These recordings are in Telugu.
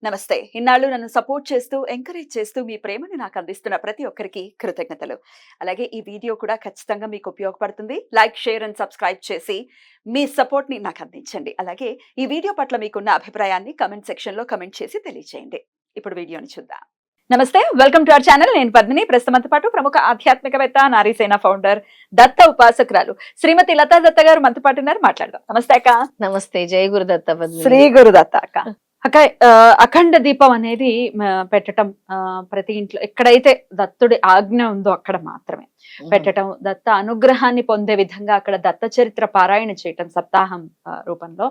నమస్తే. ఇన్నాళ్ళు నన్ను సపోర్ట్ చేస్తూ, ఎంకరేజ్ చేస్తూ మీ ప్రేమని నాకు అందిస్తున్న ప్రతి ఒక్కరికి కృతజ్ఞతలు. అలాగే ఈ వీడియో కూడా ఖచ్చితంగా మీకు ఉపయోగపడుతుంది. లైక్, షేర్ అండ్ సబ్స్క్రైబ్ చేసి మీ సపోర్ట్‌ని నాకు అందించండి. అలాగే ఈ వీడియో పట్ల మీకున్న అభిప్రాయాన్ని కామెంట్ సెక్షన్‌లో కామెంట్ చేసి తెలియజేయండి. ఇప్పుడు వీడియోని చూద్దాం. నమస్తే. Welcome to our channel. నేను పద్మిని. ప్రస్తుతంతో పాటు ప్రముఖ ఆధ్యాత్మికవేత్త, నారీసేన ఫౌండర్, దత్త ఉపాసకురాలు శ్రీమతి లతా దత్త గారు మనతో పాటు ఉన్నారు. మాట్లాడదాం. నమస్తే అక్క. నమస్తే. జై గురుదత్త పద్మిని. శ్రీ గురుదత్త అక్క. అక్క, అఖండ దీపం అనేది పెట్టటం ప్రతి ఇంట్లో ఎక్కడైతే దత్తుడి ఆజ్ఞ ఉందో అక్కడ మాత్రమే పెట్టటం, దత్త అనుగ్రహాన్ని పొందే విధంగా అక్కడ దత్త చరిత్ర పారాయణ చేయటం సప్తాహం రూపంలో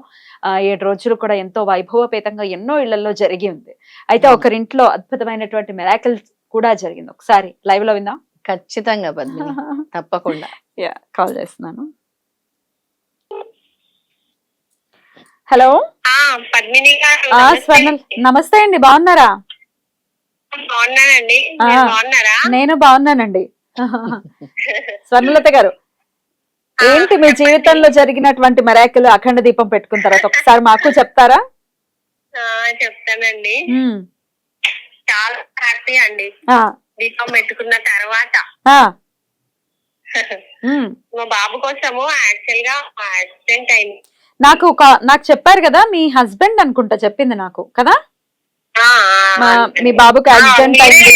7 రోజులు కూడా ఎంతో వైభవపేతంగా ఎన్నో ఇళ్లలో జరిగి ఉంది. అయితే ఒకరింట్లో అద్భుతమైనటువంటి మిరాకిల్ కూడా జరిగింది. ఒకసారి లైవ్ లో విందాం. ఖచ్చితంగా పద్మిని, తప్పకుండా. కాల్ చేస్తున్నాను. హలో పద్మిని గారు, నమస్తే అండి. బాగున్నారా? బాగున్నానండి. బాగున్నారా? నేను బాగున్నానండి. స్వర్ణలత గారు, ఏంటి మీ జీవితంలో జరిగినటువంటి మిరాకిల్ అఖండ దీపం పెట్టుకున్న తర్వాత ఒకసారి మాకు చెప్తారా? చెప్తానండి. చాలా హ్యాపీ అండి దీపం పెట్టుకున్న తర్వాత. మా బాబు కోసము యాక్చువల్ గా యాక్సిడెంట్ అయింది. నాకు చెప్పారు కదా, మీ హస్బెండ్ అనుకుంటా చెప్పింది నాకు కదా, మీ బాబుకి యాక్సిడెంట్ అయింది.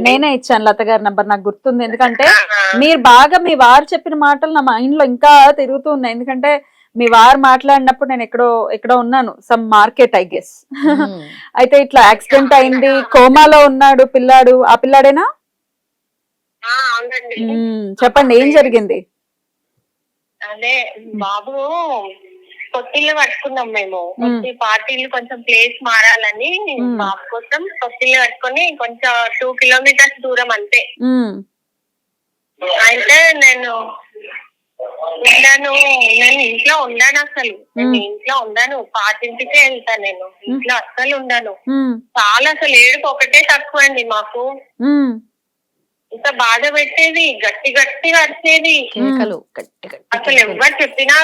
నేనే ఇచ్చాను లత గారి నంబర్, నాకు గుర్తుంది. ఎందుకంటే మీరు బాగా మీ వారు చెప్పిన మాటలు నా మైండ్ లో ఇంకా తిరుగుతూ ఉన్నాయి. ఎందుకంటే మీ వారు మాట్లాడినప్పుడు నేను ఎక్కడో ఉన్నాను, సమ్ మార్కెట్ ఐ గెస్. అయితే ఇట్లా యాక్సిడెంట్ అయింది, కోమాలో ఉన్నాడు పిల్లాడు. ఆ పిల్లాడేనా? చెప్పండి, ఏం జరిగింది? అదే బాబు కొత్తిల్లు పట్టుకున్నాం మేము. పార్టీలు కొంచెం ప్లేస్ మారాలని బాబు కోసం కొత్తిల్లు పట్టుకొని కొంచెం 2 కిలోమీటర్స్ దూరం అంతే. అయితే నేను ఇంట్లో ఉండాను. అసలు నేను ఇంట్లో ఉండాను, పాతింటికే వెళ్తాను. నేను ఇంట్లో అస్సలు ఉండాను. చాలా అసలు ఏడుపు ఒకటే తక్కువ అండి మాకు. ఇంత బాధ పెట్టేది, గట్టి గట్టిగా వచ్చేది. అసలు ఎవరు చెప్పినా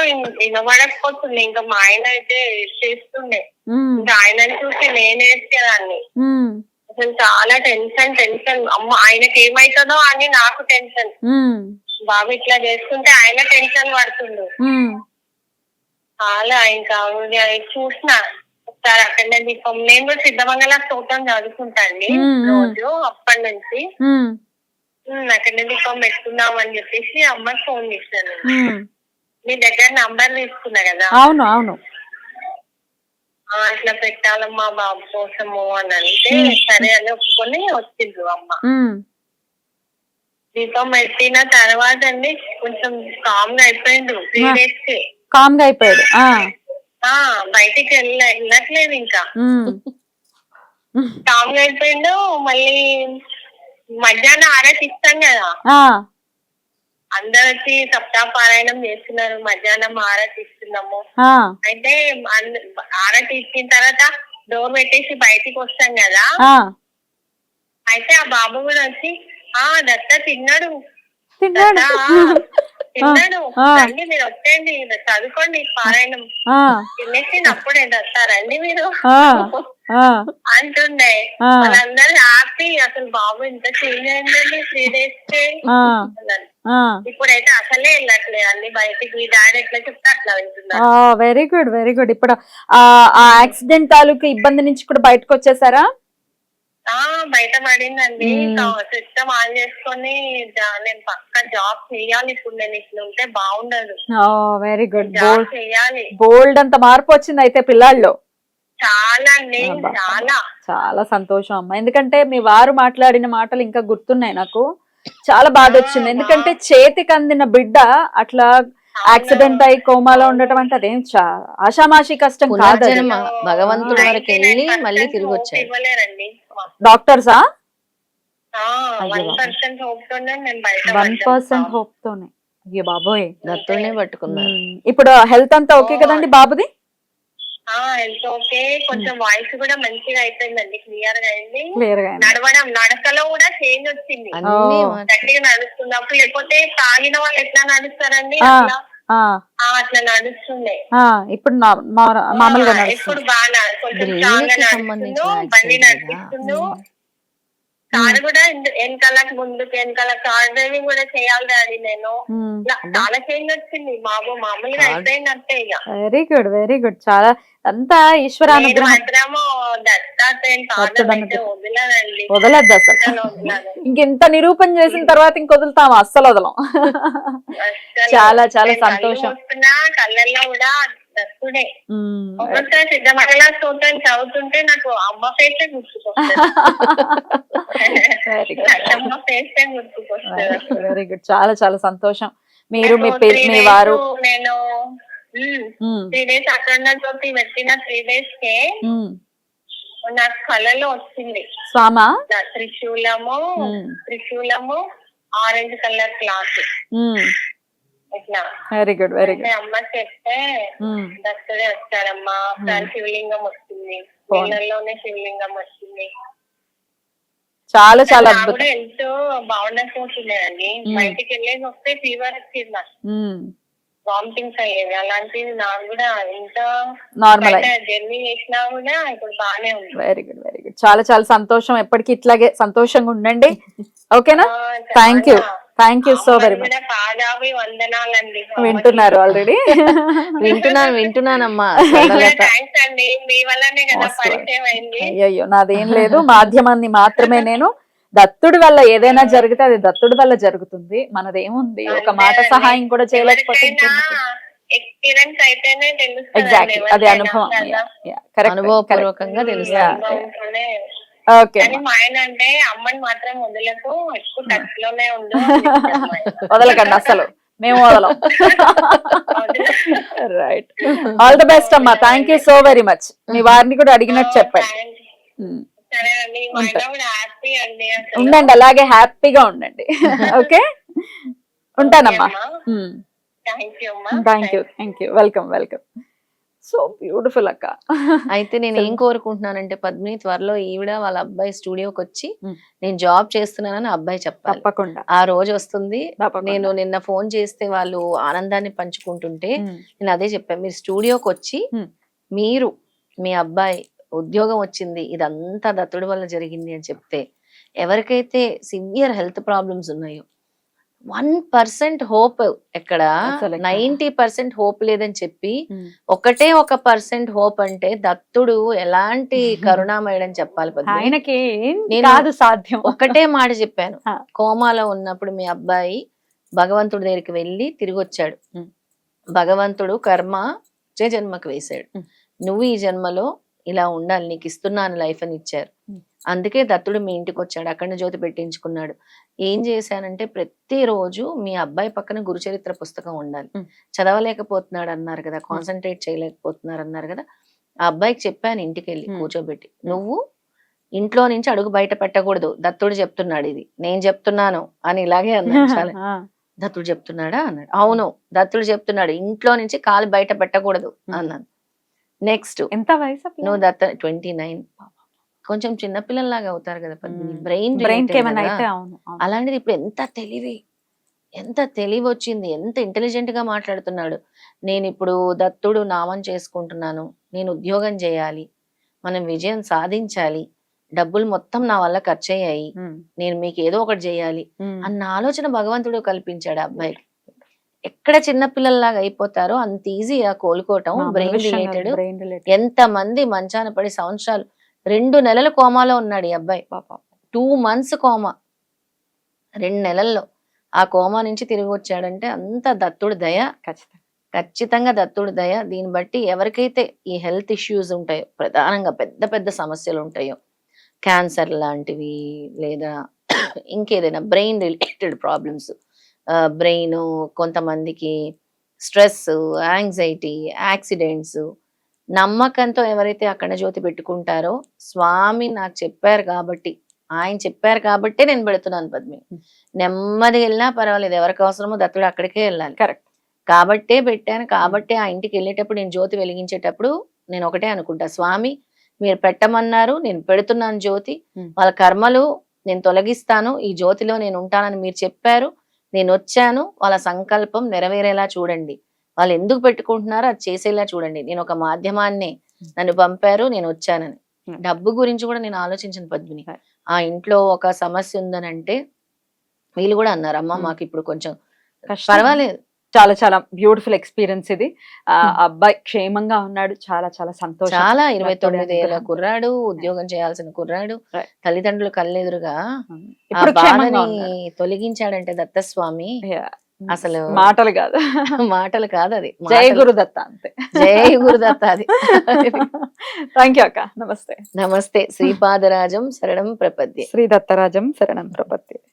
వినబడకపోతుండే. ఇంకా మా ఆయన అయితే చేస్తుండే, ఇంకా ఆయనని చూసి నేనే ఏడ్చేదాన్ని. అసలు చాలా టెన్షన్. అమ్మ ఆయనకి ఏమైతుందో అని నాకు టెన్షన్. బాబు ఇట్లా చేసుకుంటే ఆయన టెన్షన్ పడుతుండు చాలా. ఇంకా చూసిన ఒకసారి అక్కడనే దీపం, నేను కూడా సిద్ధమంగళ స్తోత్రం చదువుకుంటా అండి రోజు. అప్పటి నుంచి అక్కడనే దీపం పెట్టుకుందాం అని చెప్పేసి అమ్మకి ఫోన్ చేశాను. మీ దగ్గర నంబర్ తీసుకున్నా కదా. అవును. అట్లా పెట్టాలమ్మా బాబు కోసము అని అంటే సరే అని ఒప్పుకొని వచ్చిండ్రు అమ్మ. దీపం పెట్టిన తర్వాత అండి కొంచెం కామ్ గా అయిపోయిండు. 3 days కి కామ్ గా అయిపోయాడు. బయటికి వెళ్ళట్లేదు ఇంకా. కామ్ గా అయిపోయిండు. మళ్ళీ మధ్యాహ్నం ఆరతి ఇస్తాం కదా, అందరు వచ్చి సప్తాహ పారాయణం చేస్తున్నారు. మధ్యాహ్నం ఆరతి ఇస్తున్నాము. అయితే ఆరతి ఇచ్చిన తర్వాత డోర్ పెట్టేసి బయటికి వస్తాం కదా. అయితే ఆ బాబు కూడా వచ్చి దత్త తిన్నాడు రండి మీరు వచ్చేయండి చదువుకోండి పారాయణం తినేసి అప్పుడే దత్త రండి మీరు అంటుండే. వాళ్ళందరూ హ్యాపీ. అసలు బాబు ఇంత చేంజ్ అయిందండి 3 days కి. ఇప్పుడైతే అసలే వెళ్ళట్లేదు, అన్ని బయటికి డాడీ ఎట్లా చెప్తే అట్లా వింటున్నారు. Very good. ఇప్పుడు ఆ యాక్సిడెంట్ తాలూకు ఇబ్బంది నుంచి కూడా బయటకు వచ్చేసారా? బయట పడిందండి. సిస్టమ్ ఆన్ చేసుకొని నేను పక్కా జాబ్ చెయ్యాలి. ఇప్పుడు నేను ఇట్లా ఉంటే బాగుండదు. Very good. జాబ్ చెయ్యాలి. బోల్డ్ అంత మార్పు వచ్చింది అయితే పిల్లాల్లో. చాలా అండి, చాలా సంతోషం అమ్మా. ఎందుకంటే మీ వారు మాట్లాడిన మాటలు ఇంకా గుర్తున్నాయి నాకు. చాలా బాధ వచ్చింది. ఎందుకంటే చేతికి అందిన బిడ్డ అట్లా యాక్సిడెంట్ అయి కోమాలో ఉండటం అంటే అదేం ఆషామాషి కష్టం కాదు. భగవంతుడి వరకు వెళ్ళి మళ్ళీ తిరిగి వచ్చారు. డాక్టర్సా? 1% హోప్ తోనే. అయ్యో బాబోయ్, దత్తుడినే పట్టుకున్నారు. ఇప్పుడు హెల్త్ అంతా ఓకే కదండి బాబుది? Health okay. కొంచెం వాయిస్ కూడా మంచిగా అయిపోయిందండి, క్లియర్ గా అయింది. నడవడం, నడకలో కూడా చేంజ్ వచ్చింది. గట్టిగా నడుస్తున్నప్పుడు. లేకపోతే తాగిన వాళ్ళు ఎట్లా నడుస్తారండి, అట్లా అట్లా నడుస్తుండే. ఇప్పుడు మామూలుగా నడుస్తుంది. ఇప్పుడు బాగా కొంచెం బ్రెయిన్ స్ట్రాంగ్ గా కి నడుస్తుండు, సంబంధించిన బండి యాక్సిడెంట్ కదా. నడిపిస్తుండు. కారు కూడా వెనకాలకు ముందుకు వెనకాల కార్ డ్రైవింగ్ కూడా చేయాలి డాడీ నేను. ఇలా చాలా చేంజ్ వచ్చింది బాబు, మామూలుగా అయిపోయింది అంతే ఇక. Very good, very good. చాలా అంతా నేను ఈశ్వరానుగ్రహం. మాత్రము దత్తాత్రేయుని పాదం అయితే వదలనండి, వదలద్దు అసలు. అస్సలు వదలను. ఇంకెంత నిరూపణ చేసిన తర్వాత ఇంకొదులుతాము, అస్సలు వదలం. అస్సలు. చాలా చాలా నేను కళ్ళు సంతోషం. మూసుకున్నా కళ్ళల్లో కూడా దత్తుడే. ఒక్కొక్కసారి సిద్ధమంగళ స్తోత్రం చదువుతుంటే నాకు అమ్మ ఫేసే గుర్తుకొస్తుంది. వెరీ గుడ్, అమ్మ ఫేసే గుర్తుకొస్తుంది. Very good. చాలా చాలా సంతోషం. మీరు మీ నాకు పి- 3 మీ days వారు నేను 3 days అఖండ జ్యోతి పెట్టిన 3 days కే నాకు కళలో వచ్చింది. స్వామా త్రిశూలము ఆరెంజ్ కలర్ క్లాత్ ఇట్లా. Very good, very good. అమ్మ చెప్తే దత్తుడే వచ్చాడమ్మా, శివలింగం వస్తుంది, నీళ్ళలోనే శివలింగం వచ్చింది. చాలా చాలా నాకు అద్భుతం. కూడా హెల్త్ బాగుండకపోతుండేదండి. బయటికి వెళ్ళేసి వస్తే ఫీవర్ వచ్చింది నాకు, వామిటింగ్స్ అయ్యేవి. అలాంటివి నాకు కూడా ఎంత నార్మల్. జర్నీ చేసినా కూడా ఇప్పుడు బాగానే ఉంది. Very good, very good. చాలా చాలా సంతోషం. ఎప్పటికీ ఇట్లాగే సంతోషంగా ఉండండి. ఓకేనా? Thank you, thank you so very much. పాదాభి వందనాలండి. వింటున్నారు ఆల్రెడీ. వింటున్నానమ్మా. థ్యాంక్స్ అండి, మీ వల్లనే కదా పరిచయం అయింది. అయ్యో, నాదేం లేదు. మాధ్యమాన్ని మాత్రమే నేను. దత్తుడి వల్ల ఏదైనా జరిగితే అది దత్తుడి వల్ల జరుగుతుంది. మనదేముంది, ఒక మాట సహాయం కూడా చేయలేకపోతే ఎక్స్పీరియన్స్ అయితేనే తెలుస్తుంది. ఎగ్జాక్ట్లీ, అది అనుభవం. అనుభవపూర్వకంగా తెలుస్తుంది. ఓకే. కానీ మా ఆయన అంటే అమ్మని మాత్రం వదలకు, ఎక్కువ టచ్ లోనే ఉండు. వదలకండి అసలు, మేము వదలం. రైట్. ఆల్ ది బెస్ట్ అమ్మా. Thank you so very much. మీ వారిని కూడా అడిగినట్టు చెప్పండి. సరే అండి, మా ఆయన కూడా హ్యాపీ అండి. ఉండండి, అలాగే హ్యాపీగా ఉండండి. ఓకే, ఉంటానమ్మా. థ్యాంక్ యూ అమ్మా. Thank you, thank you. Welcome, welcome. So beautiful అక్క. అయితే నేను ఏం కోరుకుంటున్నానంటే పద్మిని, త్వరలో ఈవిడ వాళ్ళ అబ్బాయి స్టూడియోకి వచ్చి నేను జాబ్ చేస్తున్నానని అబ్బాయి చెప్పాలి. తప్పకుండా ఆ రోజు వస్తుంది. నేను నిన్న ఫోన్ చేస్తే వాళ్ళు ఆనందాన్ని పంచుకుంటుంటే నేను అదే చెప్పాను, మీరు స్టూడియోకి వచ్చి మీరు మీ అబ్బాయి ఉద్యోగం వచ్చింది, ఇదంతా దత్తుడి వల్ల జరిగింది అని చెప్తే, ఎవరికైతే సివియర్ హెల్త్ ప్రాబ్లమ్స్ ఉన్నాయో 1% హోప్, ఎక్కడ 90% హోప్ లేదని చెప్పి ఒకటే 1% హోప్ అంటే దత్తుడు ఎలాంటి కరుణామయుడని చెప్పాలి. ఆయనకి కాదు సాధ్యం. ఒకటే మాట చెప్పాను, కోమాలో ఉన్నప్పుడు మీ అబ్బాయి భగవంతుడి దగ్గరికి వెళ్ళి తిరిగి వచ్చాడు. భగవంతుడు కర్మ జన్మకు వేశాడు, నువ్వు ఈ జన్మలో ఇలా ఉండాలి, నీకు ఇస్తున్నాను లైఫ్ అని ఇచ్చారు. అందుకే దత్తుడు మీ ఇంటికి వచ్చాడు, అఖండ జ్యోతి పెట్టించుకున్నాడు. ఏం చేశానంటే ప్రతిరోజు మీ అబ్బాయి పక్కన గురుచరిత్ర పుస్తకం ఉండాలి. చదవలేకపోతున్నాడు అన్నారు కదా, కాన్సన్ట్రేట్ చేయలేకపోతున్నారు అన్నారు కదా, ఆ అబ్బాయికి చెప్పాను ఇంటికి వెళ్ళి కూర్చోబెట్టి, నువ్వు ఇంట్లో నుంచి అడుగు బయట పెట్టకూడదు, దత్తుడు చెప్తున్నాడు, ఇది నేను చెప్తున్నాను అని ఇలాగే అన్నాడు. చాలా దత్తుడు చెప్తున్నాడా అన్నాడు. అవును దత్తుడు చెప్తున్నాడు, ఇంట్లో నుంచి కాలు బయట పెట్టకూడదు అన్నాను. నెక్స్ట్ ఎంత వయసు నువ్వు దత్త 29, కొంచెం చిన్నపిల్లల్లాగా అవుతారు కదా బ్రెయిన్ అలాంటిది. ఇప్పుడు ఎంత తెలివి వచ్చింది, ఎంత ఇంటెలిజెంట్ గా మాట్లాడుతున్నాడు. నేను ఇప్పుడు దత్తుడు నామం చేసుకుంటున్నాను, నేను ఉద్యోగం చేయాలి, మనం విజయం సాధించాలి, డబ్బులు మొత్తం నా వల్ల ఖర్చు అయ్యాయి, నేను మీకు ఏదో ఒకటి చేయాలి అన్న ఆలోచన భగవంతుడు కల్పించాడు అబ్బాయికి. ఎక్కడ చిన్నపిల్లల్లాగా అయిపోతారో అంత ఈజీగా కోలుకోవటం బ్రెయిన్ రిలేటెడ్. ఎంత మంది మంచాన పడి సంవత్సరాలు, 2 నెలలు కోమాలో ఉన్నాడు ఈ అబ్బాయి. 2 months కోమా, 2 నెలల్లో ఆ కోమా నుంచి తిరిగి వచ్చాడంటే అంత దత్తుడి దయ, ఖచ్చితంగా దత్తుడి దయ. దీన్ని బట్టి ఎవరికైతే ఈ హెల్త్ ఇష్యూస్ ఉంటాయో, ప్రధానంగా పెద్ద పెద్ద సమస్యలు ఉంటాయో, క్యాన్సర్ లాంటివి లేదా ఇంకేదైనా బ్రెయిన్ రిలేటెడ్ ప్రాబ్లమ్స్, బ్రెయిన్, కొంతమందికి స్ట్రెస్, యాంగ్జైటీ, యాక్సిడెంట్స్, నమ్మకంతో ఎవరైతే అఖండ జ్యోతి పెట్టుకుంటారో, స్వామి నాకు చెప్పారు కాబట్టి, ఆయన చెప్పారు కాబట్టే నేను పెడుతున్నాను పద్మిని. నెమ్మది వెళ్ళినా పర్వాలేదు, ఎవరికి అవసరమో దత్తుడు అక్కడికే వెళ్ళాలి. కరెక్ట్ కాబట్టే పెట్టాను. కాబట్టి ఆ ఇంటికి వెళ్ళేటప్పుడు నేను జ్యోతి వెలిగించేటప్పుడు నేను ఒకటే అనుకుంటా, స్వామి మీరు పెట్టమన్నారు, నేను పెడుతున్నాను జ్యోతి, వాళ్ళ కర్మలు నేను తొలగిస్తాను, ఈ జ్యోతిలో నేను ఉంటానని మీరు చెప్పారు, నేను వచ్చాను, వాళ్ళ సంకల్పం నెరవేరేలా చూడండి, వాళ్ళు ఎందుకు పెట్టుకుంటున్నారో అది చేసేలా చూడండి. నేను ఒక మాధ్యమాన్ని, నన్ను పంపారు, నేను వచ్చానని. డబ్బు గురించి కూడా నేను ఆలోచించిన పద్మిని. ఆ ఇంట్లో ఒక సమస్య ఉందని అంటే వీళ్ళు కూడా అన్నారు, అమ్మ మాకు ఇప్పుడు కొంచెం పర్వాలేదు. చాలా చాలా బ్యూటిఫుల్ ఎక్స్పీరియన్స్ ఇది. అబ్బాయి క్షేమంగా ఉన్నాడు, చాలా చాలా సంతోషం. చాలా 29 ఏళ్ళ కుర్రాడు, ఉద్యోగం చేయాల్సిన కుర్రాడు, Right. తల్లిదండ్రుల కళ్ళెదురుగా ఆ ఇప్పుడు క్షేమంగా బాధని ఉన్నాడు. తొలగించాడంటే దత్తస్వామి Yeah. అసలు మాటలు కాదు, మాటలు కాదు, అది జై మాటలు. గురుదత్త అంతే. జై గురుదత్త అది. థ్యాంక్ యూ అక్క, నమస్తే. నమస్తే. శ్రీపాదరాజం శరణం ప్రపద్యే. శ్రీ దత్తరాజం శరణం ప్రపత్తి.